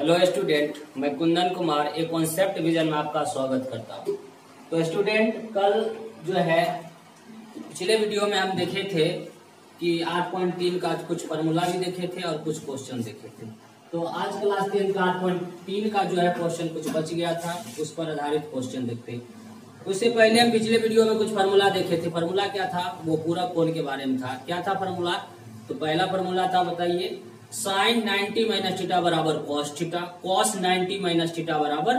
Hello student, मैं कुंदन कुमार एक concept vision में आपका स्वागत करता हूँ। तो स्टूडेंट, कल जो है पिछले वीडियो में हम देखे थे कि 8.3 का कुछ फार्मूला भी देखे थे और कुछ क्वेश्चन देखे थे। तो आज क्लास 10 का 8.3 का जो है क्वेश्चन कुछ बच गया था, उस पर आधारित क्वेश्चन देखते हैं। उससे पहले हम पिछले वीडियो में कुछ फार्मूला देखे थे। फार्मूला क्या था? वो पूरा कोण के बारे में था। क्या था फार्मूला? तो पहला फार्मूला था, बताइए, साइन 90 माइनस थीटा बराबर cos theta, cos 90 minus theta बराबर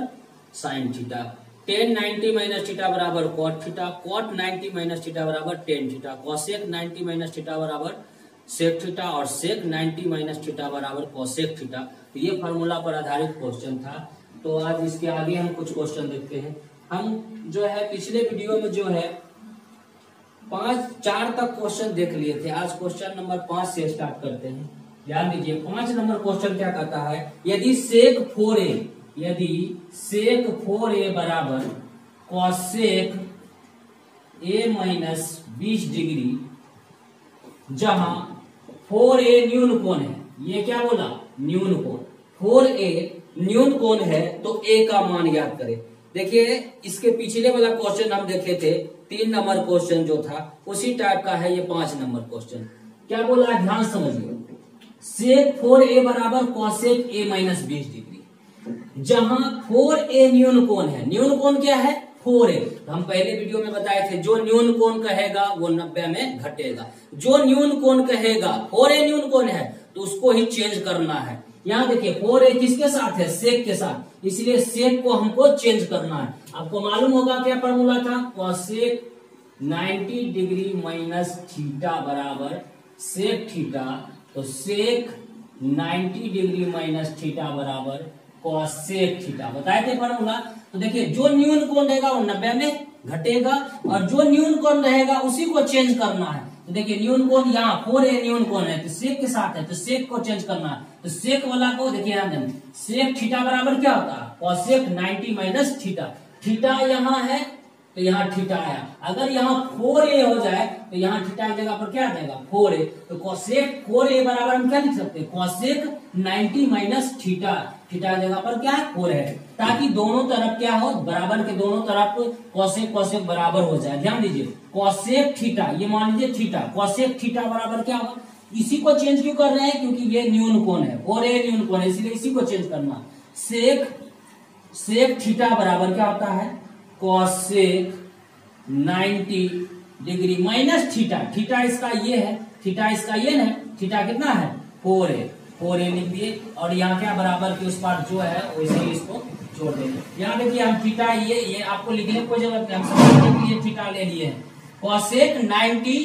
sine theta, tan 90 minus theta बराबर cot theta, cot 90 minus theta बराबर tan theta, cosec 90 minus theta बराबर सेक थीटा और सेक 90 माइनस थीटा बराबर कॉसेक थीटा। तो ये फार्मूला पर आधारित क्वेश्चन था। तो आज इसके आगे हम कुछ क्वेश्चन देखते हैं। हम जो है पिछले वीडियो में जो है 4 तक क्वेश्चन देख लिए थे। आज क्वेश्चन नंबर 5 से स्टार्ट करते हैं। ध्यान दीजिए, 5 नंबर क्वेश्चन क्या कहता है? यदि सेक 4a बराबर कॉसेक a माइनस 20 डिग्री, जहां 4a न्यून कोण है। ये क्या बोला? न्यून कोण। 4a न्यून कोण है तो a का मान ज्ञात करें। देखिए, इसके पिछले वाला क्वेश्चन हम देखे थे, 3 नंबर क्वेश्चन जो था उसी टाइप का है ये 5 नंबर क्वेश्चन। क्या बोला? ध्यान समझिए। सेक 4a बराबर कॉसेक a माइनस 20 डिग्री, जहां 4a न्यून कोण है। न्यून कोण क्या है? 4a। तो हम पहले वीडियो में बताए थे, जो न्यून कोण कहेगा वो 90 में घटेगा। जो न्यून कोण कहेगा, 4a न्यून कोण है तो उसको ही चेंज करना है। यहाँ देखिए, 4a किसके साथ है? सेक के साथ, इसलिए सेक को हमको चेंज करना है। आपको मालूम होगा क्या फॉर्मूला था? कॉसेक 90 डिग्री माइनस थीटा बराबर सेक थीटा। तो सेक 90 डिग्री माइनस थीटा बराबर कॉसेक थीटा बताए थे फॉर्मूला। तो देखिए, जो न्यून कोण रहेगा वो 90 में घटेगा और जो न्यून कोण रहेगा उसी को चेंज करना है। तो देखिए, न्यून कोण यहाँ 4a न्यून कोण है तो सेक के साथ है, तो सेक को चेंज करना है। तो सेक वाला को देखिए, यहाँ सेक थीटा बराबर क्या होता है? Cosec 90 minus theta. थीटा यहाँ है तो यहाँ थीटा आया। अगर यहाँ 4a हो जाए तो यहाँ थीटा की जगह पर क्या आ जाएगा? 4a। तो कॉसेक 4a बराबर हम क्या लिख सकते हैं? Cosec 90 minus theta. थीटा की जगह पर क्या है? 4 है, ताकि दोनों तरफ क्या हो? बराबर के दोनों तरफ कॉसेक कॉसेक बराबर हो जाए। ध्यान दीजिए, कॉसेक थीटा, ये मान लीजिए थीटा, कॉसेक थीटा बराबर क्या होगा? इसी को चेंज क्यों कर रहे हैं? क्योंकि ये न्यून कोण है, 4a न्यून कोण है, इसलिए इसी को चेंज करना। सेक थीटा बराबर क्या होता है? Cosec 90 degree minus theta. Theta इसका ये है, थीटा इसका ये है। थीटा कितना है? 4a लिख दिए और यहाँ क्या बराबर के उस पार जो है वैसे ही इसको जोड़ देंगे। यहाँ देखिए, हम थीटा ये आपको लिखने की कोई जरूरत नहीं, हम समझने के लिए थीटा ले लिए हैं। कॉसेक 90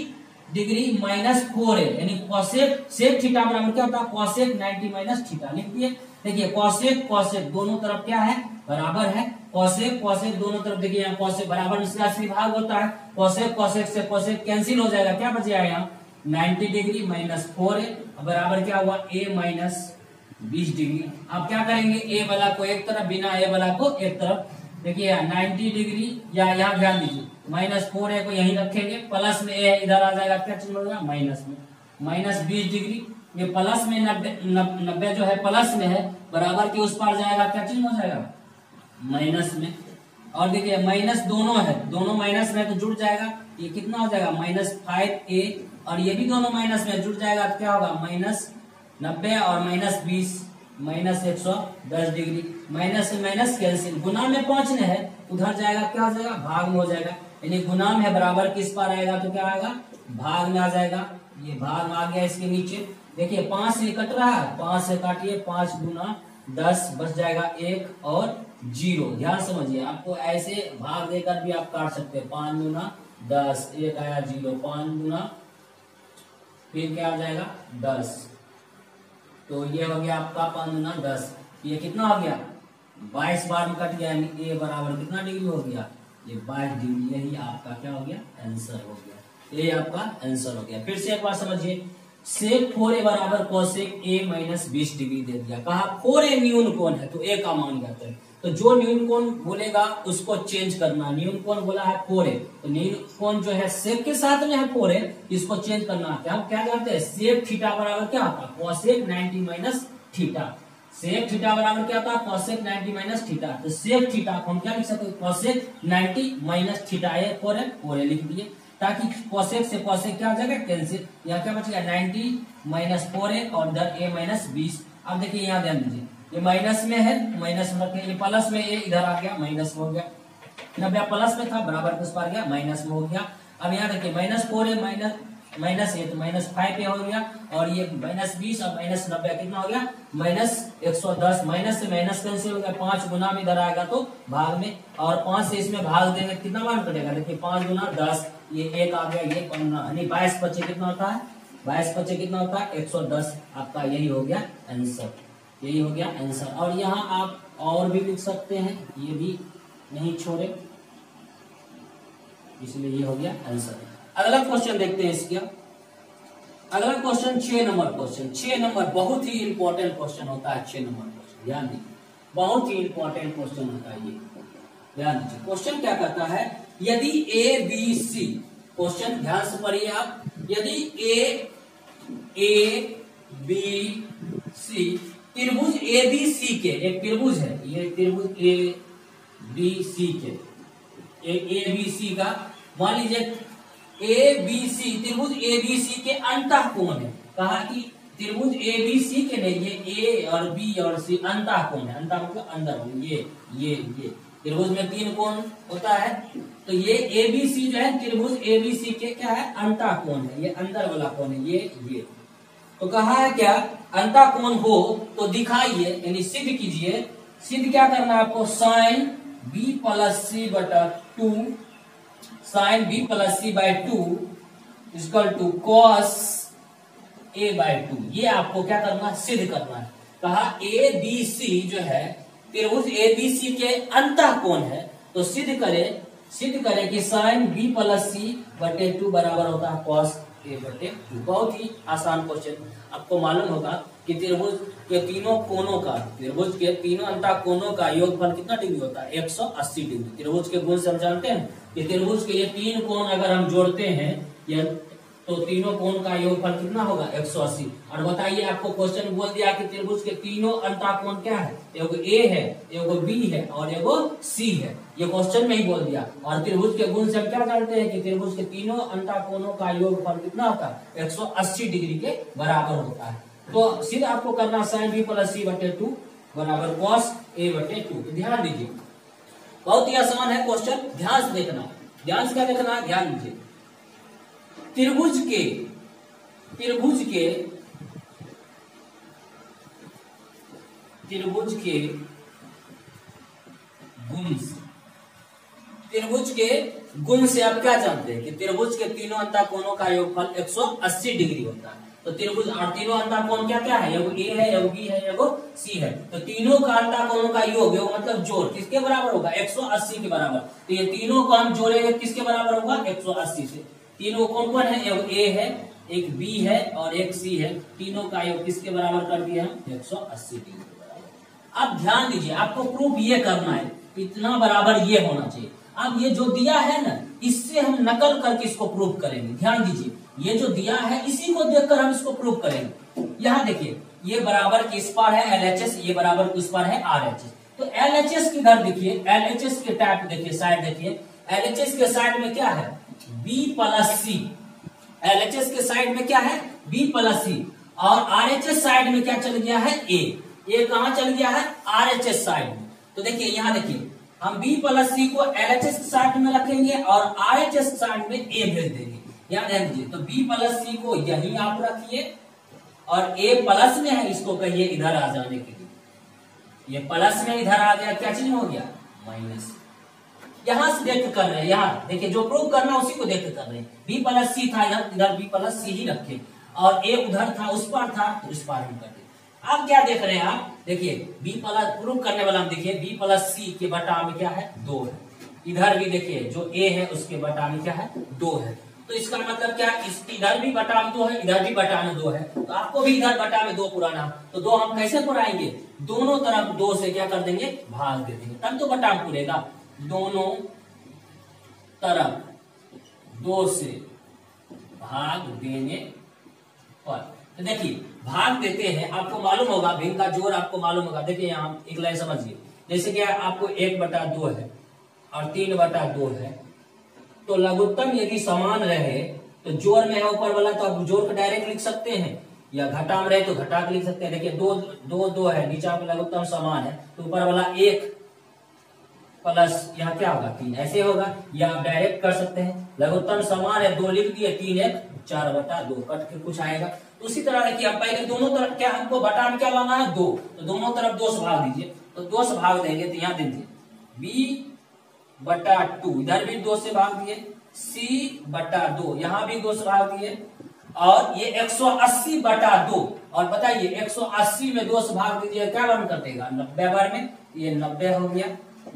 डिग्री माइनस 4a, यानी कॉसेक सेक थीटा बराबर क्या होता है? कॉसेक 90 माइनस थीटा लिख दिए। देखिए, कॉसेक कॉसेक दोनों तरफ क्या है? बराबर है। कॉसेक कॉसेक दोनों तरफ देखिए, यहाँ कॉसेक बराबर निष्कासित भाग होता है। कॉसेक कॉसेक से कॉसेक कैंसिल हो जाएगा, क्या बच जाएगा? यहाँ 90 डिग्री माइनस 4a बराबर क्या हुआ? a minus 20 degree. अब क्या करेंगे? a वाला को एक तरफ, बिना a वाला को एक तरफ। देखिए, 90 डिग्री या यहाँ ध्यान दीजिए, माइनस 4a को यहीं रखेंगे, प्लस में a इधर आ जाएगा, क्या चिन्ह होगा? माइनस में। माइनस 20 डिग्री, ये प्लस में 90 जो है प्लस में है, बराबर के उस पार जाएगा, क्या चिन्ह हो जाएगा? माइनस में। और देखिए, माइनस दोनों है, दोनों माइनस में तो जुड़ जाएगा, ये कितना हो जाएगा? Minus 5a। और ये भी दोनों माइनस में जुड़ जाएगा तो क्या होगा? माइनस 90 और माइनस 20 माइनस 110 डिग्री। माइनस से माइनस कैंसिल, गुना में पहुंचने है, उधर जाएगा, क्या हो जाएगा? भाग में हो जाएगा। यानी गुना में है, बराबर किस पार आएगा तो क्या आएगा? भाग में आ जाएगा। ये भाग में आ गया इसके नीचे। देखिए, 5 से कट रहा है, 5 से काटिए, 5 गुना 10 बच जाएगा 1 और 0। ध्यान समझिए, आपको ऐसे भाग देकर भी आप काट सकते हैं। 5 गुना 10, 1 आया 0, 5 गुना फिर क्या आ जाएगा? 10। तो ये हो गया आपका 5 गुना 10। ये कितना हो गया? 22 बार में कट गया, यानी a बराबर कितना डिग्री हो गया? ये 22 डिग्री। यही आपका क्या हो गया? आंसर हो गया। ये आपका आंसर हो गया। फिर से एक बार समझिए, सेक 4a बराबर कॉसेक a माइनस 20 डिग्री दे दिया। कहा 4a न्यून कोण है तो a का मान ज्ञात है। तो जो न्यून कोण बोलेगा उसको चेंज करना। न्यून कोण बोला है 4a, तो न्यून कोण जो है सेक के साथ में है 4a, इसको चेंज करना है। हम क्या जानते हैं? सेक थीटा बराबर क्या होता है? Cosec 90 minus theta. Sec theta बराबर क्या था, कोसेक 90 माइनस थीटा। तो सेक थीटा को हम क्या लिख सकते हैं, कोसेक 90 माइनस थीटा। ये 4 लिख दिए, ताकि कोसेक से कोसेक क्या हो जाएगा, कैंसिल। यहाँ क्या बचेगा, 90 माइनस 4a और इधर a माइनस 20। अब देखिए यहाँ ध्यान दीजिए, ये माइनस में है, माइनस में रखें, ये प्लस में, ये इधर आ गया, माइनस में हो गया। 90 प्लस में था, बराबर किस पार गया, माइनस में हो गया। अब यहाँ देखिए -4a माइनस है तो -5a हो गया, और ये -20 और -90 कितना हो गया, -110। माइनस से माइनस कैंसिल हो गया, 5 गुना में इधर आएगा तो भाग में, और 5 से इसमें भाग देंगे कितना मान कटेगा, देखिए 5 गुना 10, ये 1 आ गया, ये 15, यानी 22 बचे कितना होता है, 22 बचे कितना होता है, 110। आपका यही हो गया आंसर, यही हो गया आंसर। और यहाँ आप और भी लिख सकते हैं, ये भी नहीं छोड़े, इसलिए ये हो गया आंसर। अगला क्वेश्चन देखते हैं इसका। अगला क्वेश्चन 6 नंबर क्वेश्चन। 6 नंबर बहुत ही इंपॉर्टेंट क्वेश्चन होता है। 6 नंबर क्वेश्चन ध्यान दीजिए, बहुत ही इंपॉर्टेंट क्वेश्चन होता है ये, ध्यान दीजिए। क्वेश्चन क्या कहता है, यदि ए बी सी, क्वेश्चन ध्यान से पढ़िए आप, यदि ए बी सी त्रिभुज ए बी सी के, एक त्रिभुज है ये त्रिभुज ए बी सी के, ए बी सी का मान लीजिए ए बी सी, त्रिभुज ए बी सी के अंतः कोण है। कहा कि त्रिभुज ए बी सी के नहीं, ये ए और बी और सी अंतः कोण है, अंतः मतलब अंदर, ये त्रिभुज में 3 कोण होता है, तो ये ए बी सी जो है त्रिभुज ए बी सी के क्या है, अंतः कोण है, ये अंदर वाला कोण है, ये तो कहा है क्या, अंतः कोण हो तो दिखाइए, यानी सिद्ध कीजिए। सिद्ध क्या करना है आपको, साइन बी प्लस सी बटा 2, sine B plus C by 2 equal to cos A by 2। ये आपको क्या करना है, सिद्ध करना है। कहा ए बी सी जो है त्रिभुज ए बी सी के अंतः कोण है, तो सिद्ध करे कि साइन बी प्लस सी बटे 2 बराबर होता है कॉस ए बटे 2। बहुत ही आसान क्वेश्चन। आपको मालूम होगा कि त्रिभुज के तीनों कोणों का, त्रिभुज के तीनों अंतः कोणों का योगफल कितना डिग्री होता है, 180 डिग्री। त्रिभुज के गुण से हम जानते हैं कि त्रिभुज के ये 3 कोण अगर हम जोड़ते हैं तो तीनों कोण का योगफल कितना होगा, 180। और बताइए, आपको क्वेश्चन बोल दिया कि त्रिभुज के तीनों अंतः कोण क्या है, एगो ए है, एगो बी है और एगो सी है, ये क्वेश्चन में ही बोल दिया। और त्रिभुज के गुण से हम क्या जानते हैं कि त्रिभुज के तीनों अंतः कोणों का योगफल कितना होता है, 180 डिग्री के बराबर होता है। तो सीधा आपको करना साइन बी प्लस सी बटे 2 बराबर कॉस ए बटे 2। ध्यान दीजिए, बहुत ही आसान है क्वेश्चन, ध्यान से देखना। ध्यान से क्या देखना, ध्यान दीजिए। त्रिभुज के गुण से आप क्या जानते हैं कि त्रिभुज के तीनों अंतः कोणों का योगफल 180 डिग्री होता है। तो त्रिभुज और तीनों अंतः कोण क्या क्या है, एगो ए है, एगो बी है, एगो सी है। तो तीनों का अंतः कोणों का योग मतलब जोड़ किसके बराबर होगा, 180 के बराबर। तो ये तीनों को हम जोड़ेंगे किसके बराबर होगा, 180 से। तीनों कौन कौन है, एक ए है, एक बी है और एक सी है। तीनों का योग किसके बराबर कर दिया हम, 180 डिग्री के बराबर। अब ध्यान दीजिए, आपको प्रूफ ये करना है, इतना बराबर ये होना चाहिए। अब ये जो दिया है ना, इससे हम नकल करके इसको प्रूफ करेंगे। ध्यान दीजिए, ये जो दिया है इसी को देखकर हम इसको प्रूफ करेंगे। यहाँ देखिए, ये बराबर किस पार है, LHS, ये बराबर किस पार है, RHS। तो LHS किधर देखिए, LHS के टाइप देखिए, साइड देखिए, LHS के साइड में क्या है, B प्लस सी। LHS के साइड में क्या है, B प्लस सी, और RHS साइड में क्या चल गया है, A कहां चल गया है, RHS साइड में। तो देखिए यहाँ देखिए, हम B प्लस सी को LHS साइड में रखेंगे और RHS साइड में A भेज देंगे। यहाँ ध्यान दीजिए, तो B प्लस सी को यहीं आप रखिए और A प्लस में है, इसको कहिए इधर आ जाने के लिए। ये प्लस में इधर आ गया, क्या चीज हो गया, माइनस। यहां से देख कर रहे हैं, यहाँ देखिए, जो प्रूव करना उसी को देख कर रहे हैं। बी प्लस सी था इधर बी प्लस सी ही रखे, और ए उधर था, उस पर था, तो इस पर हम करते। अब क्या देख रहे हैं आप, देखिए बी प्लस प्रूव करने वाला हम देखिए, बी प्लस सी के बटा में क्या है, 2 है। इधर भी देखिए, जो ए है उसके बटा में क्या है, 2 है। तो इसका मतलब क्या, इधर भी बटा में 2 है, इधर भी बटा में 2 है, तो आपको भी इधर बटा में 2 पुराना। तो 2 हम कैसे पुराएंगे, दोनों तरफ 2 से क्या कर देंगे, भाग दे देंगे, तब तो बटा में पुरेगा। दोनों तरफ 2 से भाग देने पर तो देखिए भाग देते हैं, आपको मालूम होगा भिन्न का जोड़ आपको मालूम होगा। देखिए यहाँ एक लाइन समझिए, जैसे कि आपको 1/2 है और 3/2 है, तो लघुत्तम यदि समान रहे तो जोड़ में है ऊपर वाला, तो आप जोड़ को डायरेक्ट लिख सकते हैं, या घटा में रहे तो घटा के लिख सकते हैं। देखिए 2 है, नीचे आपको लघुत्तम समान है तो ऊपर वाला 1 प्लस यहाँ क्या होगा 3, ऐसे होगा। या आप डायरेक्ट कर सकते हैं, लघुत्तम समान है 2 लिख दिए, 3 1 4/2 कट के कुछ आएगा। तो उसी तरह देखिए आप पहले दोनों तरफ क्या हमको बटा में क्या लाना है 2, तो दोनों तरफ 2 से भाग दीजिए, तो 2 से भाग देंगे तो यहाँ दीजिए b/2, इधर भी 2 से भाग दिए, c/2 यहाँ भी 2 से भाग दिए, और ये 180/2, और बताइए 180 में 2 से भाग दीजिए क्या बन कर देगा 90 बार में, ये 90 हो गया,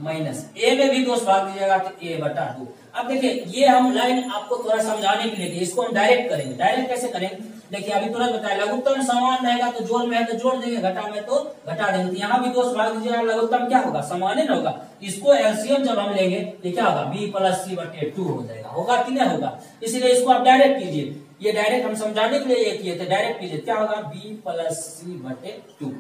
माइनस ए में भी 2 से भाग दीजिएगा तो a/2। अब देखिए ये हम लाइन आपको थोड़ा समझाने के लिए थी, इसको हम डायरेक्ट करेंगे। डायरेक्ट कैसे करेंगे, देखिए अभी तुरंत बताया, लघुत्तम समान रहेगा तो जोड़ में है तो जोड़ देंगे, घटा में तो घटा देंगे, तो यहाँ भी 2 से भाग दीजिएगा, लघुत्तम क्या होगा समान ही होगा। इसको एलसीएम जब हम लेंगे तो क्या होगा b + c/2 हो जाएगा, होगा कि नहीं होगा। इसलिए इसको आप डायरेक्ट कीजिए, ये डायरेक्ट हम समझाने के लिए ये किए थे, डायरेक्ट कीजिए क्या होगा b + c/2,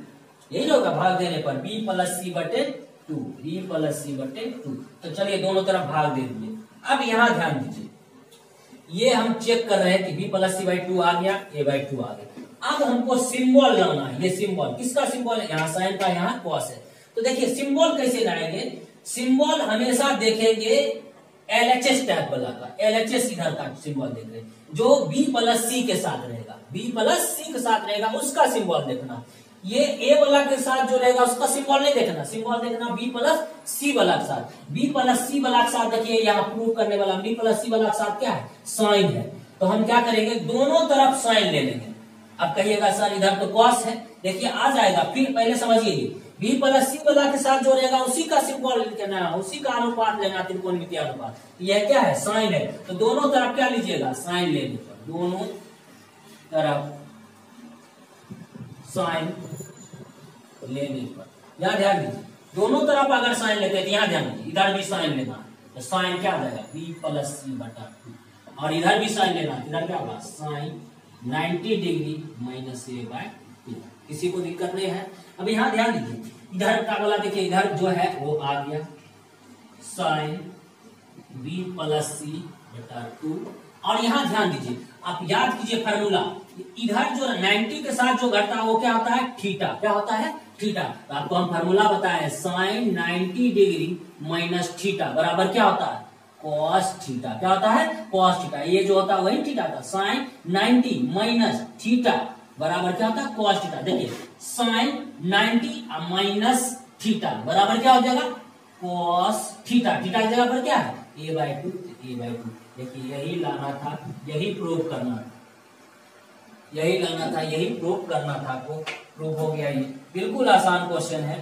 यही होगा भाग देने पर b + c/2, b + c/2। तो चलिए दोनों तरफ भाग दे दीजिए। अब यहाँ ध्यान दीजिए, ये हम चेक कर रहे हैं कि b + c/2 आ गया, a/2 आ गया। अब हमको सिंबल लाना है, ये सिंबल किसका सिंबल है, यहाँ साइन का, यहाँ कॉस है। तो देखिए सिंबल कैसे लाएंगे, सिंबल हमेशा देखेंगे LHS टाइप वाला का, LHS इधर का सिंबल देख रहे हैं, जो b + c के साथ रहेगा, b + c के साथ रहेगा उसका सिंबल देखना। ये ए वाला के साथ जो रहेगा उसका सिंबल नहीं देखना, सिंबल देखना b + c वाला के साथ। b + c वाला के साथ देखिए यहाँ प्रूव करने वाला b + c वाला के साथ क्या है साइन है, तो हम क्या करेंगे दोनों तरफ साइन ले लेंगे। अब कहिएगा सर इधर तो कॉस है, देखिए आ जाएगा, फिर पहले समझिए b + c वाला के साथ जो रहेगा उसी का सिंबल लेना, उसी का अनुपात लेना, त्रिकोणमितीय अनुपात। यह क्या है साइन है, तो दोनों तरफ क्या लीजिएगा साइन ले लीजिए, दोनों तरफ साइन लेने पर। यहाँ ध्यान दीजिए दोनों तरफ अगर साइन लेते हैं तो यहाँ ध्यान दीजिए इधर भी साइन लेना, तो साइन क्या आ जाएगा b + c/2, और इधर भी साइन लेना, इधर क्या होगा साइन 90 डिग्री -a/2। किसी को दिक्कत नहीं है। अब यहाँ ध्यान दीजिए इधर का वाला देखिए, इधर जो है वो आ गया साइन b + c/2, और यहाँ ध्यान दीजिए आप याद कीजिए फार्मूला, इधर जो 90 के साथ जो घटता है वो क्या होता है थीटा, क्या होता है थीटा। तो आपको हम फार्मूला बताए साइन 90 डिग्री माइनस थीटा बराबर क्या होता है कॉस थीटा, क्या होता है कॉस थीटा। ये जो होता है वही थीटा था, साइन 90 माइनस थीटा बराबर क्या होता है कॉस थीटा। देखिए साइन 90 माइनस थीटा बराबर क्या हो जाएगा कॉस थीटा, थीटा की जगह पर क्या है a/2, a/2। देखिए यही लाना था, यही प्रूव करना था, यही लाना था, यही प्रूव करना था, आपको प्रूव हो गया। ये बिल्कुल आसान क्वेश्चन है,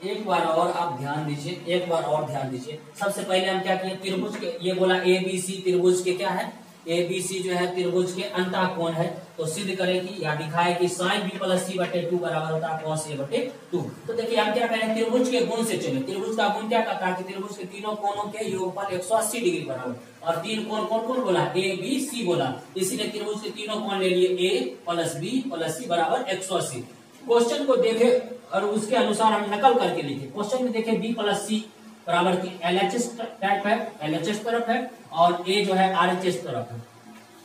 एक बार और आप ध्यान दीजिए, एक बार और ध्यान दीजिए। सबसे पहले हम क्या किए त्रिभुज के, ये बोला ABC त्रिभुज के क्या है ABC जो है त्रिभुज के अंतःकोण है, तो सिद्ध करें कि या दिखाए कि साइन b + c/2 बराबर होता है cos a/2। तो देखिए हम क्या करें त्रिभुज के गुण से चले, त्रिभुज का गुण क्या कहता है कि त्रिभुज के तीनों कोणों के योगफल 180 डिग्री बराबर, और तीन कोण कौन कौन बोला ABC बोला, इसीलिए त्रिभुज के तीनों कोण ले लिए a + b + c बराबर 180। क्वेश्चन को देखे और उसके अनुसार हम नकल करके लिखे। क्वेश्चन में देखे b + c बराबर की LHS टाइप है, LHS तरफ है, और a जो है RHS तरफ है।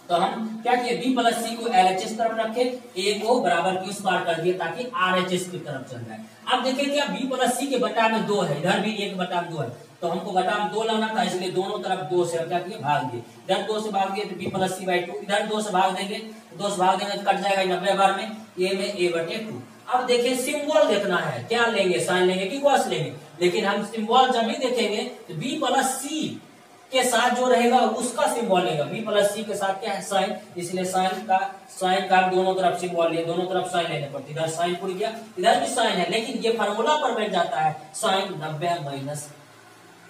तो हम क्या किए b + c को LHS तरफ रखे, a को बराबर की उस पार कर दिए ताकि RHS की तरफ चल जाए। अब देखिए क्या b + c के बटा में 2 है, इधर भी 1/2 है, तो हमको बटा में 2 लाना था, इसलिए दोनों तरफ 2 से क्या किए भाग दिए। इधर 2 से भाग दिए तो b + c/2, इधर 2 से भाग देंगे, 2 से भाग देंगे तो कट जाएगा 90 बार में, a में a/2। अब देखिए सिंबल देखना है, क्या लेंगे साइन लेंगे कि कॉस लेंगे, लेकिन हम सिंबल जब भी देखेंगे तो b + c के साथ जो रहेगा उसका सिंबल लेगा। b + c के साथ क्या है साइन, इसलिए साइन का दोनों तरफ सिंबल लिए, दोनों तरफ साइन लेने पड़ते, इधर साइन पुर गया, इधर भी साइन है, लेकिन ये फार्मूला पर बैठ जाता है साइन 90 माइनस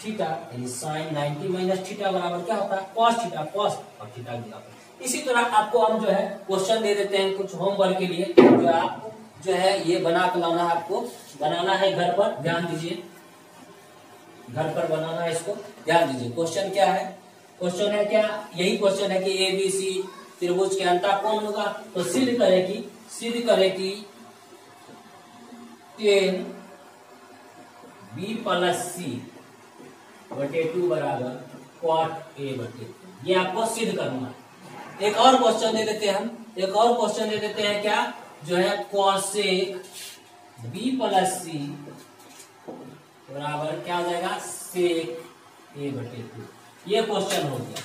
थीटा, यानी साइन 90 माइनस थीटा बराबर क्या होता है कॉस थीटा, कॉस और थीटा दिया। इसी तरह आपको हम जो है क्वेश्चन दे देते हैं कुछ होमवर्क के लिए, जो आपको जो है ये बना के लाना है, आपको बनाना है घर पर, ध्यान दीजिए घर पर बनाना है इसको, ध्यान दीजिए। क्वेश्चन क्या है, क्वेश्चन है क्या यही क्वेश्चन है कि ABC त्रिभुज के अंतः कोण होगा। तो सिद्ध करे कि tan b प्लस सी बटे 2 बराबर cot a बटे, ये आपको सिद्ध करना है। एक और क्वेश्चन दे देते हैं क्या, जो है cosec b प्लस सी बराबर क्या हो जाएगा sec a बटे 2, ये क्वेश्चन हो गया।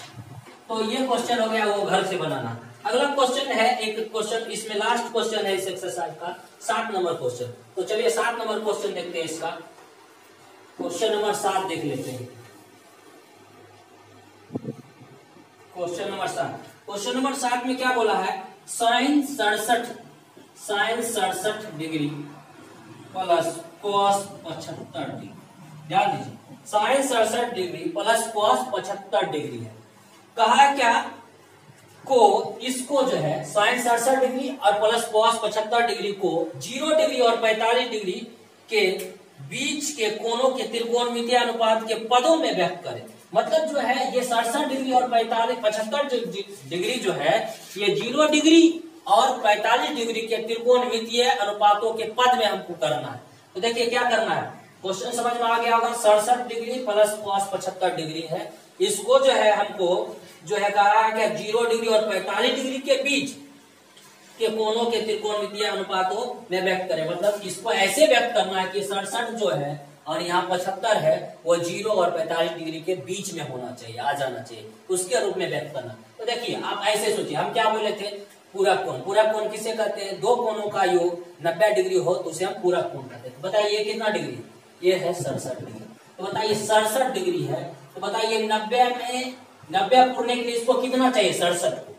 तो ये क्वेश्चन हो गया वो घर से बनाना। अगला क्वेश्चन है, एक क्वेश्चन इसमें लास्ट क्वेश्चन है इस एक्सरसाइज का, 7 नंबर क्वेश्चन। तो चलिए 7 नंबर क्वेश्चन देखते हैं। इसका क्वेश्चन नंबर 7 देख लेते हैं। क्वेश्चन नंबर 7 में क्या बोला है, sine 67 degree plus cos 75 degree. ध्यान दीजिए, sine 67 degree plus cos 75 degree है। कहा है क्या को, इसको जो है साइन 67 डिग्री और प्लस कॉस 75 डिग्री को 0 डिग्री और 45 डिग्री के बीच के कोणों के त्रिकोणमितीय अनुपात के पदों में व्यक्त करें। मतलब जो है ये 67 डिग्री और 75 डिग्री जो है ये 0 डिग्री और 45 डिग्री के त्रिकोणमितीय अनुपातों के पद में हमको करना है। तो देखिए क्या करना है, क्वेश्चन समझ में आ गया होगा। 67 डिग्री प्लस कॉस 75 डिग्री है, इसको जो है हमको जो है कहा है क्या 0 डिग्री और 45 डिग्री के बीच के कोणों के त्रिकोणमितीय अनुपातों में व्यक्त करें। मतलब इसको ऐसे व्यक्त करना है कि 67 जो है और यहाँ 75 है वो 0 और 45 डिग्री के बीच में होना चाहिए, आ जाना चाहिए, उसके रूप में व्यक्त करना। तो देखिए आप ऐसे सोचिए, हम क्या बोले थे, पूरक कोण किसे कहते हैं, दो कोणों का योग 90 डिग्री हो तो उसे हम पूरक कोण कहते हैं। तो बताइए ये कितना डिग्री, ये है 67 डिग्री। तो बताइए 67 डिग्री है, तो बताइए 90 पूरने के लिए इसको कितना चाहिए, 67 को,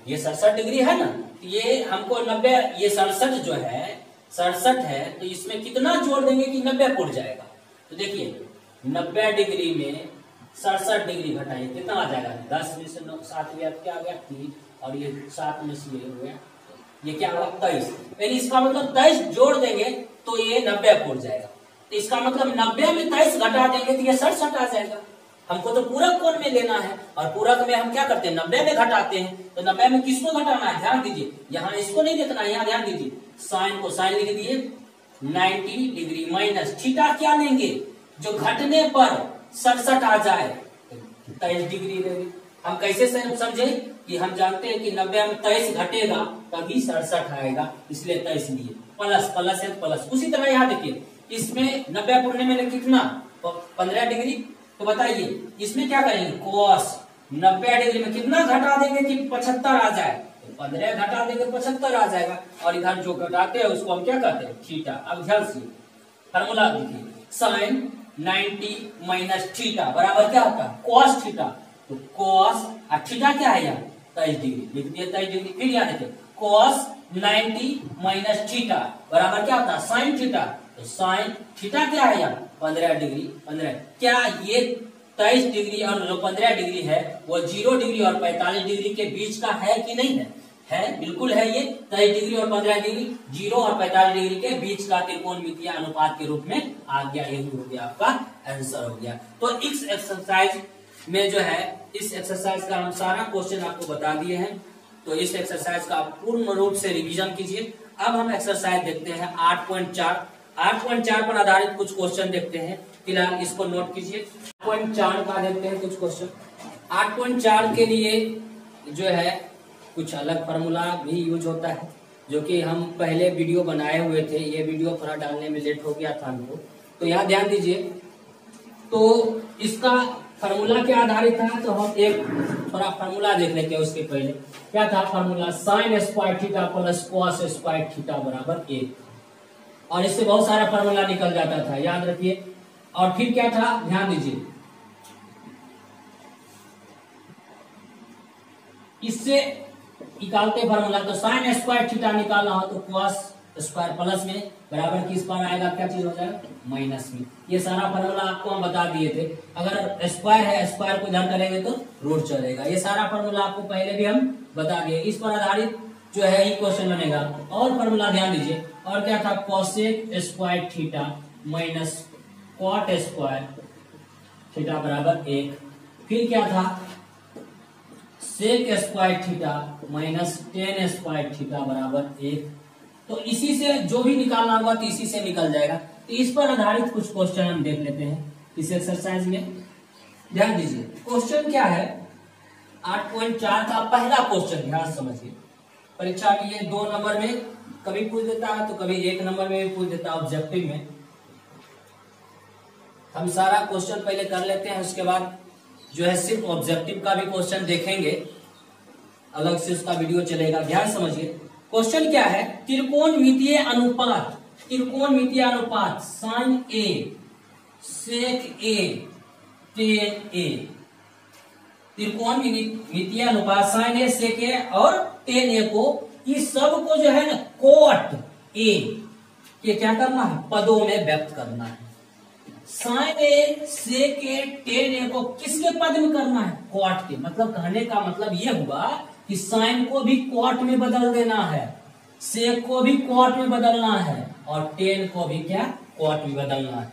ये 67 डिग्री है ना, ये हमको 90, ये 67 जो है 67 है, तो इसमें कितना जोड़ देंगे कि 90 पूर जाएगा। तो देखिए 90 डिग्री में 67 डिग्री घटाइए कितना आ जाएगा, 10 में से 9 7 गया क्या आ गया 3, और ये 7 में से ये हो गया, ये क्या होगा 23। यानी इसका मतलब 23 जोड़ देंगे तो ये 90 पूर जाएगा। तो इसका मतलब 90 में 23 घटा देंगे तो ये 67 आ जाएगा। हमको तो पूरक कोण में लेना है, और पूरक में हम क्या करते हैं 90 में घटाते हैं। तो 90 में किसको घटाना है, ध्यान दीजिए, यहाँ इसको नहीं देखना है, यहाँ ध्यान दीजिए, साइन को साइन लिख दिए 90 डिग्री माइनस थीटा क्या लेंगे, जो घटने पर 67 आ जाए 23 डिग्री रहेगी। हम कैसे समझे कि हम जानते हैं कि 90 में 23 घटेगा तभी 67 आएगा, इसलिए 23 लिए, प्लस प्लस है प्लस। उसी तरह यहाँ देखिए, इसमें 90 पूरने में कितना 15 डिग्री। तो बताइए इसमें क्या करेंगे, कॉस 90 डिग्री में कितना घटा देंगे कि 75 आ जाए, तो 15 घटा देंगे 75 आ जाएगा, और इधर जो घटाते हैं उसको हम क्या कहते हैं थीटा। अब ध्यान से फार्मूला देखिए, साइन 90 माइनस थीटा बराबर क्या होता है कॉस थीटा। तो कॉस और थीटा क्या है यहाँ 23 डिग्री, लिख दिया 23 डिग्री। फिर यहाँ देखिए कॉस 90 माइनस थीटा बराबर क्या होता है साइन थीटा। तो साइन थीटा क्या है यहाँ 15 डिग्री 15। क्या ये 23 डिग्री और 15 डिग्री है वो 0 डिग्री और 45 डिग्री के बीच का है कि नहीं है बिल्कुल है। ये 23 डिग्री और 15 डिग्री 0 और 45 डिग्री के बीच का त्रिकोणमितीय अनुपात के रूप में आ गया, यही हो गया आपका आंसर हो गया। तो इस एक्सरसाइज में जो है, इस एक्सरसाइज का हम सारा क्वेश्चन आपको बता दिए हैं। तो इस एक्सरसाइज का आप पूर्ण रूप से रिवीजन कीजिए। अब हम एक्सरसाइज देखते हैं 8.4 पर आधारित कुछ क्वेश्चन देखते हैं। फिलहाल इसको नोट कीजिए। 8.4 का देखते हैं कुछ क्वेश्चन। 8.4 के लिए जो है कुछ अलग फार्मूला भी यूज होता है, जो कि हम पहले वीडियो बनाए हुए थे। ये वीडियो थोड़ा डालने में लेट हो गया था हमको, तो यहाँ ध्यान दीजिए। तो इसका फार्मूला क्या आधारित था, तो हम एक थोड़ा फार्मूला देख लेते हैं। उसके पहले क्या था formula, sine square theta plus cos square theta बराबर 1, और इससे बहुत सारा फार्मूला निकल जाता था, याद रखिए। और फिर क्या था, ध्यान दीजिए, इससे निकालते फार्मूला, तो साइन स्क्वायर थीटा निकालना हो तो कॉस स्क्वायर प्लस में बराबर किस पर आएगा, क्या चीज हो जाएगा माइनस में। ये सारा फार्मूला आपको हम बता दिए थे। अगर स्क्वायर है, स्क्वायर को इधर करेंगे तो रूट चलेगा। ये सारा फार्मूला आपको पहले भी हम बता दिए। इस पर आधारित जो है ये क्वेश्चन बनेगा। और फार्मूला ध्यान दीजिए, और क्या था, cosec square theta minus cot square theta बराबर 1। फिर क्या था, sec square theta minus tan square theta बराबर 1। तो इसी से जो भी निकालना होगा तो इसी से निकल जाएगा। तो इस पर आधारित कुछ क्वेश्चन हम देख लेते हैं इस एक्सरसाइज में। ध्यान दीजिए क्वेश्चन क्या है, 8.4 का पहला क्वेश्चन, ध्यान समझिए। परीक्षा के लिए 2 नंबर में कभी पूछ देता है तो कभी 1 नंबर में भी पूछ देता है ऑब्जेक्टिव में। हम सारा क्वेश्चन पहले कर लेते हैं, उसके बाद जो है सिर्फ ऑब्जेक्टिव का भी क्वेश्चन देखेंगे, अलग से उसका वीडियो चलेगा। ध्यान समझिए क्वेश्चन क्या है, त्रिकोणमितीय अनुपात, त्रिकोणमितीय अनुपात साइन ए सेक ए टेन ए, त्रिकोणमितीय अनुपात साइन ए सेक ए और टेन ए को, इस सब को जो है ना कोट ए के क्या करना है, पदों में व्यक्त करना है। साइन ए सेक ए टेन ए को किसके पद में करना है, कोट के। मतलब कहने का मतलब ये हुआ कि साइन को भी कोट में बदल देना है, सेक को भी कोट में बदलना है और टेन को भी क्या कोट में बदलना है।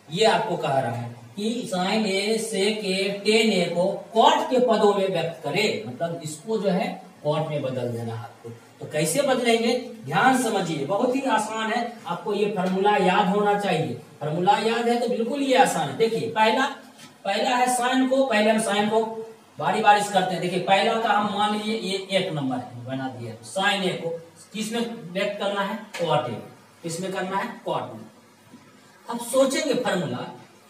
ये आपको कह रहा है कि साइन ए सेक ए टेन ए को कोट के पदों में व्यक्त करे, मतलब इसको जो है कोट में बदल देना है आपको। तो कैसे बदलेंगे, ध्यान समझिए, बहुत ही आसान है। आपको ये फॉर्मूला याद होना चाहिए। फॉर्मूला याद है तो बिल्कुल ये आसान है। देखिए पहला है साइन को, पहले हम साइन को बारी बारी से करते हैं। देखिए पहला का हम मान लीजिए ये 1 नंबर है, बना दिया। साइन ए को किसमें व्यक्त करना है, कोट ए, किसमें करना है, कोट में। अब सोचेंगे फॉर्मूला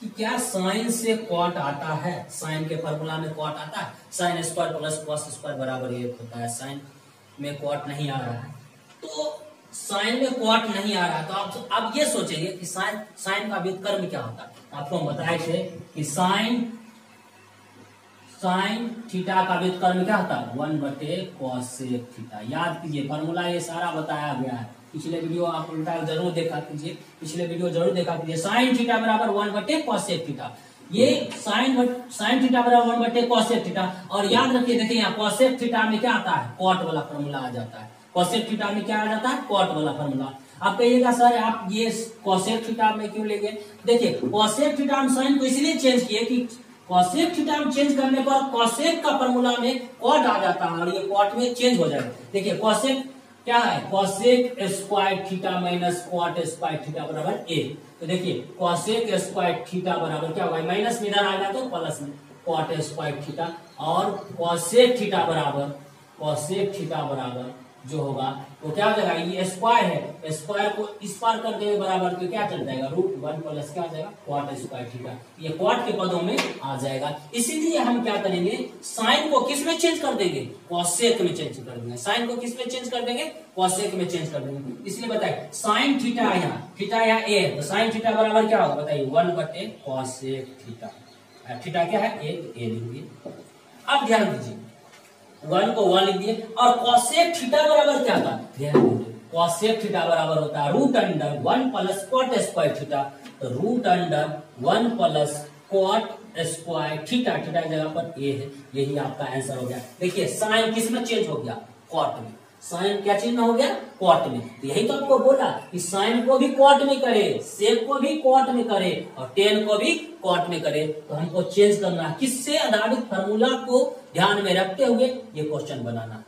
कि क्या साइन से कॉट आता है, साइन के फॉर्मूला में कॉट आता है, sine square plus cos square बराबर 1 होता है। साइन में कॉट नहीं आ रहा है, तो साइन में कॉट नहीं आ रहा है, तो आप ये सोचेंगे कि साइन का व्युत्क्रम क्या होता है। आपको हम बताए थे कि साइन थीटा का व्युत्क्रम क्या होता है, 1/cos सेक थीटा। याद कीजिए फॉर्मूला ये सारा बताया गया है, पिछले वीडियो आप उल्टा जरूर देखा कीजिए, पिछले वीडियो जरूर देखा कीजिए। साइन थीटा बराबर 1/cos सेक थीटा, ये साइन थीटा बराबर 1/cos सेक थीटा। और याद रखिए, देखिए यहाँ cos सेक थीटा में क्या आता है, कॉट वाला फॉर्मूला आ जाता है। cos सेक थीटा में क्या आ जाता है, कॉट वाला फॉर्मूला। आप कहिएगा सर आप ये cos सेक थीटा में क्यों लेंगे। देखिए cos सेक थीटा हम साइन को इसलिए चेंज किए कि cos सेक थीटा में चेंज करने पर cos सेक का फॉर्मूला में कॉट आ जाता है और ये कॉट में चेंज हो जाएगा। देखिए cos सेक क्या है, cosec square theta minus cot square theta बराबर 1। तो देखिए कोसेक स्क्वायर थीटा बराबर क्या होगा, माइनस में इधर आ गया तो प्लस में कॉट स्क्वायर थीटा, और कोसेक थीटा बराबर जो होगा वो क्या हो जाएगा, ये स्क्वायर है, स्क्वायर को इस पार कर देंगे बराबर तो क्या चल जाएगा, √1 प्लस क्या हो जाएगा, कॉट स्क्वायर थीटा। ये कॉट के पदों में आ जाएगा। इसीलिए हम क्या करेंगे, साइन को किस में चेंज कर देंगे, कोसेक में चेंज कर देंगे। साइन को किस में चेंज कर देंगे, कोसेक में चेंज कर देंगे। इसलिए बताइए साइन थीटा यहाँ ए, तो साइन थीटा बराबर क्या होगा बताइए, 1/cos सेक थीटा। थीटा क्या है, ए लिखिए। अब ध्यान दीजिए 1 को 1 लिख दिए, और कोसेक थीटा बराबर क्या था, कोसेक थीटा बराबर होता है √1 plus cot square theta, √1 plus cot square theta. Theta की जगह पर ए है, यही आपका आंसर हो गया। देखिए साइन किस में चेंज हो गया, कॉट में। साइन क्या चेंज हो गया, कॉट में। तो यही तो आपको बोला कि साइन को भी कॉट में करे, सेक को भी कॉट में करे और टेन को भी कॉट में करे। तो हमको चेंज करना है, किससे आधारित फॉर्मूला को ध्यान में रखते हुए ये क्वेश्चन बनाना।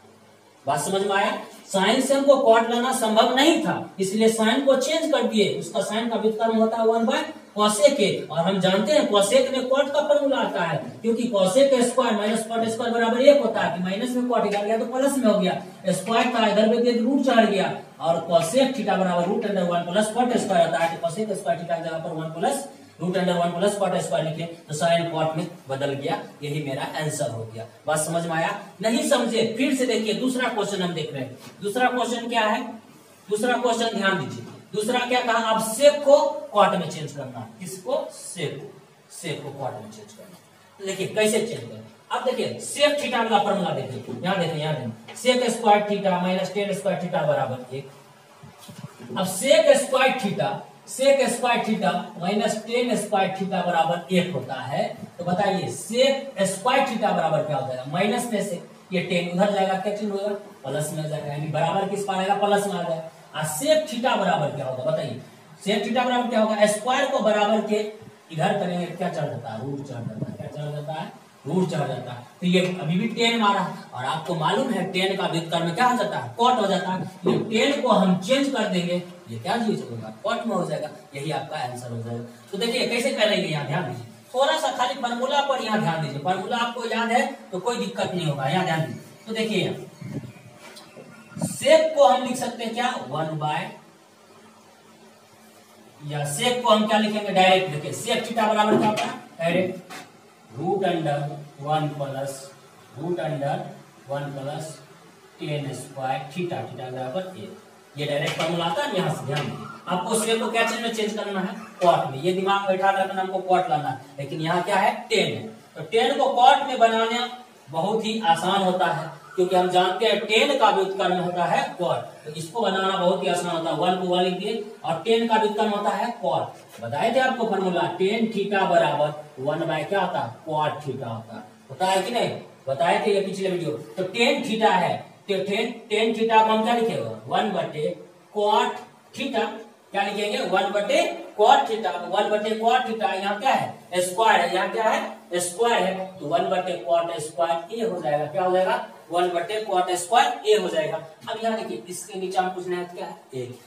बात समझ में आया। साइन से हमको कॉट लाना संभव नहीं था, इसलिए साइन को चेंज कर दिए। उसका साइन का व्युत्क्रम होता है 1/कोसेक के, और हम जानते हैं कोसेक में कॉट का फॉर्मूला आता है, क्योंकि cosec square minus cot square बराबर 1 होता है। कि माइनस में कॉट इधर गया तो प्लस में हो गया, स्क्वायर था इधर में रूट चढ़ गया, और कोसेक थीटा बराबर √1 प्लस कॉट स्क्वायर होता है। कोसेक स्क्वायर थीटा की जगह पर 1 प्लस √1 प्लस कॉट स्क्वायर लिखे तो साइन कॉट में बदल गया। यही मेरा आंसर हो गया। बात समझ में आया, नहीं समझे फिर से देखिए दूसरा क्वेश्चन हम देख रहे हैं। दूसरा क्वेश्चन क्या है, दूसरा क्वेश्चन ध्यान दीजिए। दूसरा क्या कहा, अब सेक को कॉट में चेंज करना। किसको, सेक को कॉट में चेंज करना। देखिए कैसे चेंज करें। अब देखिए सेक थीटा का फॉर्मूला देखिए, यहाँ देखिए sec square theta minus tan square theta बराबर 1। अब sec square theta minus tan square theta बराबर 1 होता है। तो बताइए सेक स्क्वायर थीटा बराबर क्या हो जाएगा, माइनस में से ये टेन उधर जाएगा, क्या चेंज होगा, प्लस में जाएगा, यानी बराबर किस पर आएगा, प्लस में आ जाएगा। और सेक थीटा बराबर क्या होगा बताइए, सेक थीटा बराबर क्या होगा, स्क्वायर को बराबर के इधर करेंगे क्या चढ़ जाता है, रूट चढ़ जाता है। क्या चढ़ जाता है, रूट चढ़ जाता है। तो ये अभी भी टेन मारा और आपको मालूम है टेन का व्युत्क्रम में क्या हो जाता है, कॉट हो जाता है। ये टेन को हम चेंज कर देंगे, ये क्या चीज होगा, कॉट में हो जाएगा, यही आपका आंसर हो जाएगा। तो देखिए कैसे करेंगे, यहाँ ध्यान दीजिए, थोड़ा सा खाली फॉर्मूला पर यहाँ ध्यान दीजिए, फॉर्मूला आपको याद है तो कोई दिक्कत नहीं होगा, यहाँ ध्यान दीजिए। तो देखिए सेक को हम लिख सकते हैं क्या, 1 या सेक को हम क्या लिखेंगे डायरेक्ट, देखिए सेक थीटा बराबर क्या होता है, direct route under 1 plus tan square theta, theta बराबर ए। ये डायरेक्ट फॉर्मूला आता है, यहाँ से ध्यान दीजिए। आपको सेक को क्या चीज में चेंज करना है, कॉट में। ये दिमाग में बैठा रखना, हमको कॉट लाना है, लेकिन यहाँ क्या है, टेन है। तो टेन को कॉट में बनाना बहुत ही आसान होता है, क्योंकि हम जानते हैं टेन का व्युत्क्रम होता है कॉट। तो इसको बनाना बहुत ही आसान होता है, 1 को 1 लिख दिए और टेन का व्युत्क्रम होता है कॉट। बताए थे आपको फॉर्मूला, टेन थीटा बराबर 1 क्या होता है, कॉट थीटा होता है कि नहीं, बताए थे ये पिछले वीडियो। तो टेन थीटा है, तो टेन थीटा को हम क्या लिखेगा, 1/कॉट थीटा, क्या लिखेंगे, 1/कॉट थीटा। 1/कॉट थीटा यहाँ क्या है, स्क्वायर है, यहाँ क्या है, स्क्वायर है, तो 1/कॉट स्क्वायर ए हो जाएगा, क्या हो जाएगा, 1/कॉट स्क्वायर ए हो जाएगा। अब यहाँ देखिए, इसके नीचे हम पूछना है क्या है, एक।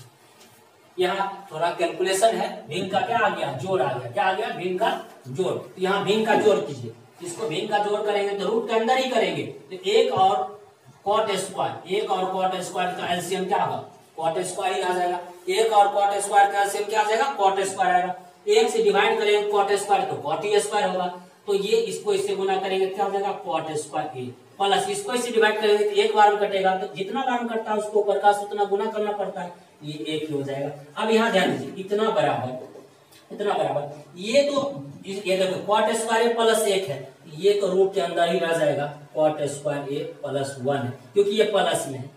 यहाँ थोड़ा कैलकुलेशन है, भिन्न का क्या आ गया, जोड़ आ गया, क्या आ गया, भिन्न का जोड़। तो यहाँ भिन्न का जोड़ कीजिए, इसको भिन्न का जोड़ करेंगे तो रूट के अंदर ही करेंगे, तो एक और कॉट स्क्वायर, एक और कॉट स्क्वायर का एलसीएम क्या होगा, कॉट स्क्वायर ही आ जाएगा। एक और कॉट स्क्वायर का एलसीएम क्या आ जाएगा, कॉट स्क्वायर आएगा। एक से डिवाइड करेंगे कॉट स्क्वायर तो कॉट ही स्क्वायर होगा, तो ये इसको इससे गुना करेंगे क्या हो जाएगा, कॉट स्क्वायर ए प्लस इसको इससे डिवाइड करेंगे तो एक बार में कटेगा, तो जितना बार में कटता है उसको ऊपर का उतना गुना करना पड़ता है, ये एक ही हो जाएगा। अब यहाँ ध्यान दीजिए, इतना बराबर ये तो ये देखो कॉट स्क्वायर ए प्लस 1 है, ये तो रूट के अंदर ही रह जाएगा, कॉट स्क्वायर ए प्लस 1 है, क्योंकि ये प्लस में है।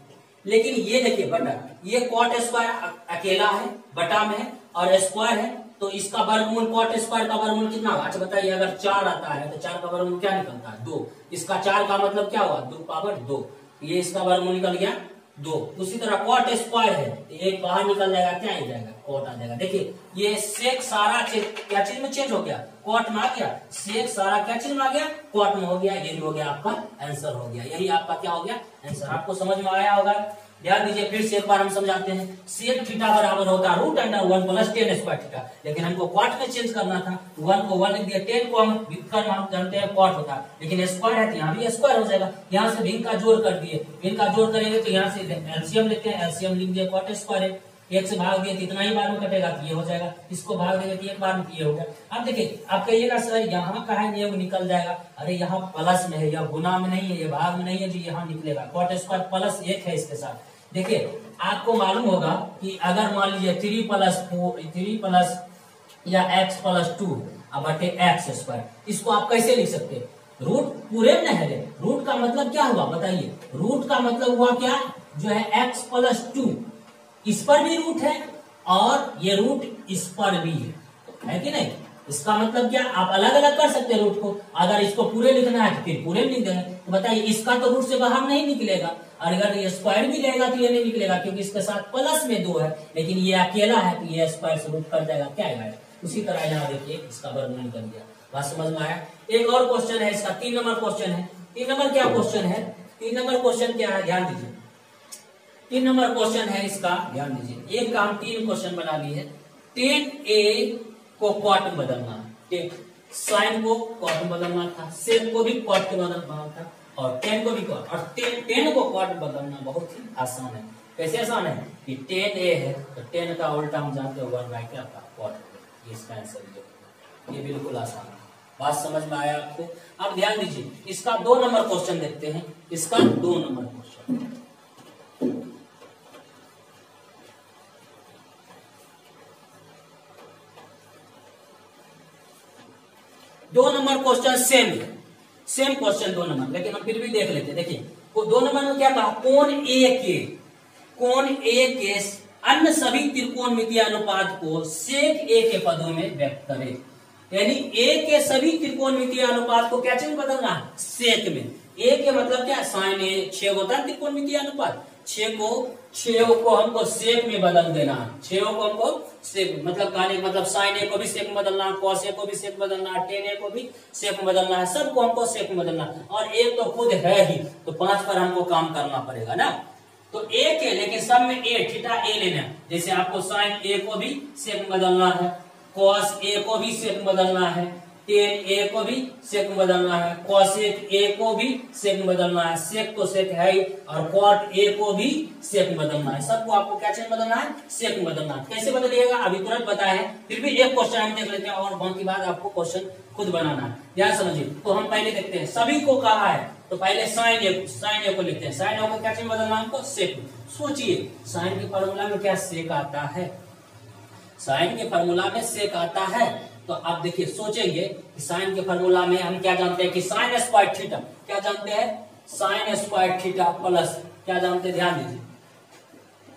लेकिन ये देखिए बटा, ये कॉट स्क्वायर अकेला है, बटा में है और स्क्वायर है, तो इसका वर्गमूल, कॉट स्क्वायर का वर्गमूल कितना होगा, अच्छा बताइए। अगर 4 आता है तो 4 का वर्गमूल क्या निकलता है, 2। इसका 4 का मतलब क्या हुआ, 2/2, ये इसका वर्गमूल निकल गया 2। उसी तरह कॉट स्क्वायर है, तो एक बाहर निकल जाएगा, क्या आ जाएगा, कॉट आ जाएगा। देखिए ये सेक सारा क्या चीज में चेंज हो गया, कॉट में आ गया, सेक सारा क्या चीज में आ गया, कॉट में हो गया। यही हो गया आपका आंसर, हो गया यही आपका क्या हो गया, आंसर। आपको समझ में आया होगा, ध्यान दीजिए फिर से एक बार हम समझाते हैं। सेक थीटा बराबर होता है root under 1 plus tan square theta, लेकिन हमको कॉट में चेंज करना था, 1 को 1 लिख दिया, 10 को हम व्युत्क्रम हम जानते हैं कॉट होता है, लेकिन स्क्वायर है तो यहाँ भी स्क्वायर हो जाएगा। यहाँ से भिन्न का जोड़ कर दिए, भिन्न का जोड़ करेंगे तो यहाँ से एलसीएम लेते हैं, एलसीएम लिख दिया, कॉट स्क्वायर है, एक से भाग दिए तो इतना ही बार में कटेगा, तो ये हो जाएगा। इसको भाग देंगे तो एक बार में, ये हो गया। अब देखिए आप कहिएगा सर यहाँ का है, ये निकल जाएगा, अरे यहाँ प्लस में है, या गुना में नहीं है, ये भाग में नहीं है, जो यहाँ निकलेगा, कॉट स्क्वायर प्लस 1 है इसके साथ। देखिए आपको मालूम होगा कि अगर मान लीजिए 3 प्लस या x प्लस 2 बटे एक्स स्क्वायर, इसको आप कैसे लिख सकते हैं, रूट पूरे में है, रूट का मतलब क्या हुआ बताइए, रूट का मतलब हुआ क्या, जो है x प्लस 2, इस पर भी रूट है और ये रूट इस पर भी है कि नहीं। इसका मतलब क्या, आप अलग अलग कर सकते हैं रूट को, अगर इसको पूरे लिखना है तो फिर पूरे में लिख देंगे। तो बताइए इसका तो रूट से बाहर नहीं निकलेगा, और अगर ये स्क्वायर भी लेगा तो ये नहीं निकलेगा, क्योंकि इसके साथ प्लस में 2 है, लेकिन ये अकेला है तो ये स्क्वायर से रूट कर जाएगा, क्या आएगा। उसी तरह यहाँ देखिए इसका वर्गमूल निकल गया। बात समझ में आया। एक और क्वेश्चन है इसका, 3 नंबर क्वेश्चन है। 3 नंबर क्या क्वेश्चन है, 3 नंबर क्वेश्चन क्या है, ध्यान दीजिए। 3 नंबर क्वेश्चन है इसका, ध्यान दीजिए। एक काम 3 क्वेश्चन बना लिए है। 10a को कॉट में बदलना है, साइन को कॉट में बदलना था, सेक को भी कॉट के बदलना था, और 10 को भी कॉट, और 10 को कॉट में बदलना बहुत ही आसान है। कैसे आसान है कि 10a है तो 10 का उल्टा हम जानते हो 1/, क्या था, कॉट। ये इसका आंसर, ये बिल्कुल आसान है। बात समझ में आया आपको। अब ध्यान दीजिए, इसका 2 नंबर क्वेश्चन देखते हैं। इसका 2 नंबर क्वेश्चन, दो नंबर क्वेश्चन सेम है, सेम क्वेश्चन 2 नंबर, लेकिन हम फिर भी देख लेते हैं। देखिए 2 नंबर में क्या कहा, कोण ए के अन्य सभी त्रिकोणमितीय अनुपात को सेक ए के पदों में व्यक्त करें। यानी ए के सभी त्रिकोणमितीय अनुपात को क्या चीज बदलना है, सेक में। ए के मतलब क्या, साइन ए, 6 होता है त्रिकोणमितीय अनुपात, 6 को छेव को हमको सेक में बदल देना है। छेव को हमको सेक मतलब कहने मतलब साइन ए को भी सेक में बदलना है, कॉस ए को भी सेक में बदलना है, टेन ए को भी सेक में बदलना है, सबको हमको सेक में बदलना है। और एक तो खुद है ही, तो 5 पर हमको काम करना पड़ेगा ना। तो एक है लेकिन सब में ए, थीटा ए लेना है। जैसे आपको साइन ए को भी सेक में बदलना है, कॉस ए को भी सेक में बदलना है, टेन ए को भी सेक में बदलना है, कॉसेक ए को भी सेक में बदलना है, सेक तो सेक है ही, और कॉट ए को भी सेक में बदलना है। सबको आपको क्या चीज बदलना है? सेक में बदलना है। कैसे बदलिएगा अभी तुरंत बताया है, फिर भी एक क्वेश्चन हम देख लेते हैं और बाकी बाद आपको क्वेश्चन खुद बनाना है। ध्यान समझिए। तो हम पहले देखते हैं, सभी को कहा है तो पहले साइन ए को लिखते हैं। साइन ए को क्या चीज बदलना है हमको? सेक में। सोचिए साइन के फॉर्मूला में क्या सेक आता है? साइन के फॉर्मूला में सेक आता है। तो आप देखिए सोचेंगे कि साइन के फॉर्मूला में हम क्या जानते हैं कि साइन स्क्वायर थीटा, क्या जानते हैं? साइन स्क्वायर थीटा प्लस क्या जानते हैं? ध्यान दीजिए,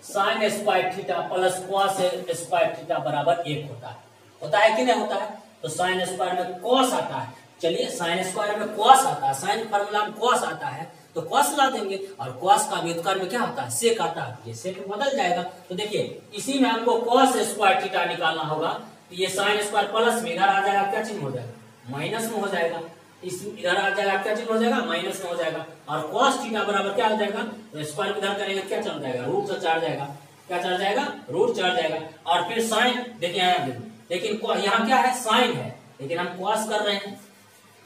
sine square theta plus cos square theta बराबर 1 होता है कि नहीं होता है? तो साइन स्क्वायर में कॉस आता है। चलिए साइन स्क्वायर में कॉस आता है, साइन फॉर्मूला में कॉस आता है तो कॉस ला देंगे, और कॉस का व्युत्क्रम में क्या होता है? सेक आता है। ये सेक बदल जाएगा। तो देखिए इसी में हमको कॉस स्क्वायर थीटा निकालना होगा। तो ये साइन स्क्वायर प्लस में इधर आ जाएगा, क्या चिन्ह हो जाएगा? माइनस में हो जाएगा। इस इधर आ जाएगा, क्या चिन्ह हो जाएगा? माइनस में हो जाएगा। और कॉस थीटा बराबर क्या हो जाएगा? तो स्क्वायर इधर करेंगे, क्या चल जाएगा? रूट से चढ़ जाएगा। क्या चढ़ जाएगा? रूट चढ़ जाएगा। और फिर साइन देखिए यहाँ, लेकिन यहाँ क्या है? साइन है, लेकिन हम कॉस कर रहे हैं,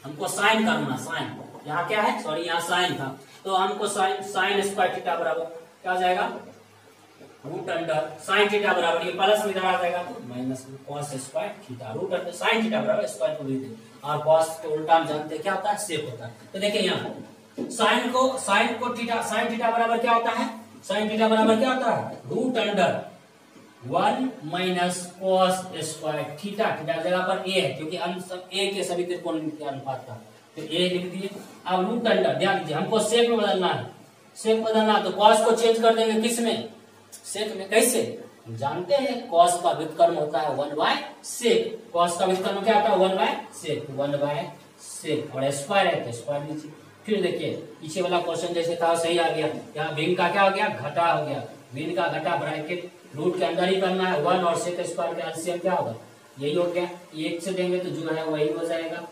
हमको साइन करना। साइन यहाँ क्या है? सॉरी यहाँ साइन था, तो हमको साइन स्क्वायर थीटा बराबर क्या हो जाएगा? रूट अंडर साइन थीटा बराबर, ये प्लस में इधर आ जाएगा तो माइनस में cos square theta, root under sine theta बराबर स्क्वायर को रूट, और कॉस को उल्टा हम जानते हैं क्या होता है? सेक होता है। तो देखिए यहाँ साइन को थीटा, साइन थीटा बराबर क्या होता है? साइन थीटा बराबर क्या होता है? Root under 1 minus cos square theta. Theta जगह पर ए है क्योंकि हम सब ए के सभी त्रिकोण के अनुपात का, तो ए लिख दिए। अब रूट अंडर, ध्यान दीजिए हमको सेक में बदलना है, सेक बदलना है तो कॉस को चेंज कर देंगे किस में? सेक में। कैसे? हम जानते हैं कॉस का व्युत्क्रम होता है 1 बाय सेक। कॉस का व्युत्क्रम क्या होता है? 1 बाय सेक, 1 बाय सेक, और स्क्वायर है तो स्क्वायर लीजिए। फिर देखिए पीछे वाला क्वेश्चन जैसे था सही आ गया। यहाँ भिन्न का क्या हो गया? घटा हो गया। भिन्न का घटा ब्रैकेट रूट के अंदर ही करना है। 1 और सेक स्क्वायर का एलसीएम क्या होगा? यही हो गया। 1 से देंगे तो जो है वही हो जाएगा,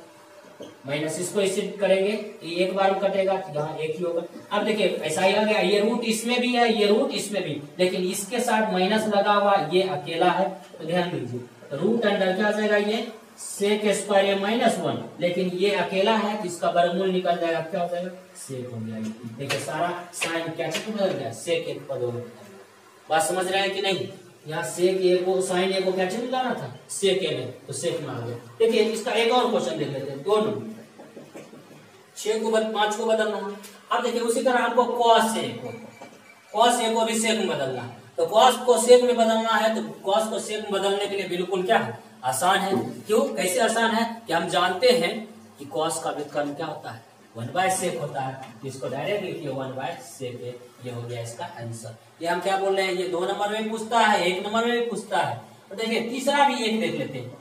माइनस इसको इससे करेंगे एक बार कटेगा, यहाँ एक ही होगा। अब देखिए ऐसा ही आ गया, ये रूट इसमें भी है, ये रूट इसमें भी, लेकिन इसके साथ माइनस लगा हुआ, ये अकेला है तो ध्यान दीजिए रूट अंडर क्या आ जाएगा? ये सेक स्क्वायर ये -1, लेकिन ये अकेला है तो इसका वर्गमूल निकल जाएगा, क्या हो जाएगा? सेक हो गया। देखिए सारा साइन क्या बदल गया? सेक एक पद हो गया। बात समझ रहे हैं कि नहीं? यहाँ सेक ए को साइन ए को क्या चिन्ह लाना था? सेक ए में, तो सेक में आ गया। देखिए इसका एक और क्वेश्चन देख लेते हैं। दोनों 6 को 5 को बदलना है। अब देखिए उसी तरह आपको कॉस ए को भी सेक में बदलना है। तो कॉस को सेक में बदलना है तो कॉस को सेक में बदलने के लिए बिल्कुल क्या है? आसान है। क्यों? कैसे आसान है कि हम जानते हैं कि कॉस का व्युत्क्रम क्या होता है? 1 बाय सेक होता है। इसको डायरेक्ट लिखिए 1 बाय सेक है। ये हो गया इसका आंसर। ये हम क्या बोल रहे हैं? ये 2 नंबर में पूछता है, 1 नंबर में भी पूछता है। तो देखिए तीसरा भी एक देख लेते हैं,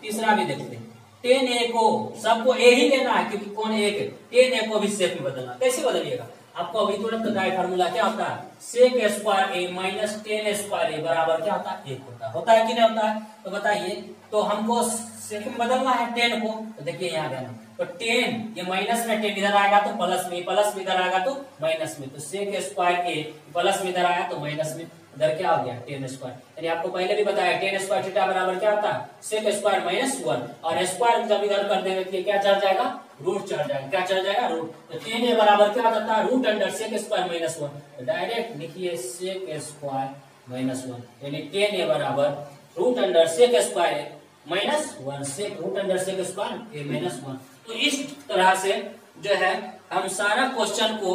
तीसरा भी देखते हैं। 10 ए को, सबको ए ही लेना है क्योंकि कौन एक है? 10 ए को भी सेक में बदलना। कैसे बदलिएगा? आपको अभी तुरंत बताया फार्मूला क्या होता है? सेक स्क्वायर ए माइनस 10 स्क्वायर ए बराबर क्या होता है? 1 होता है कि नहीं होता है? तो बताइए, तो हमको सेक में बदलना है 10 को, तो देखिए यहाँ देना, तो 10 ये माइनस में 10 इधर आएगा तो प्लस में, प्लस में इधर आएगा तो माइनस में, तो सेक स्क्वायर ए प्लस में इधर आया तो माइनस में, इधर क्या हो गया? 10 स्क्वायर। यानी आपको पहले भी बताया 10 स्क्वायर थीटा बराबर क्या होता है? सेक स्क्वायर -1, और स्क्वायर जब इधर कर देंगे तो क्या चढ़ जाएगा? रूट चढ़ जाएगा। क्या चढ़ जाएगा? रूट। तो 10 ए बराबर क्या जाता है? रूट अंडर सेक स्क्वायर -1, तो डायरेक्ट लिखिए सेक स्क्वायर -1, यानी 10 ए बराबर रूट अंडर सेक स्क्वायर -1, सेक रूट अंडर सेक स्क्वायर ए -1। तो इस तरह से जो है हम सारा क्वेश्चन को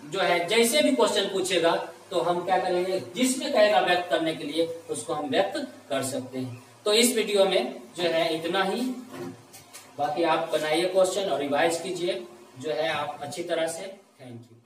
जो है जैसे भी क्वेश्चन पूछेगा तो हम क्या करेंगे? जिसमें कहेगा व्यक्त करने के लिए उसको हम व्यक्त कर सकते हैं। तो इस वीडियो में जो है इतना ही। बाकी आप बनाइए क्वेश्चन और रिवाइज कीजिए जो है आप अच्छी तरह से। Thank you.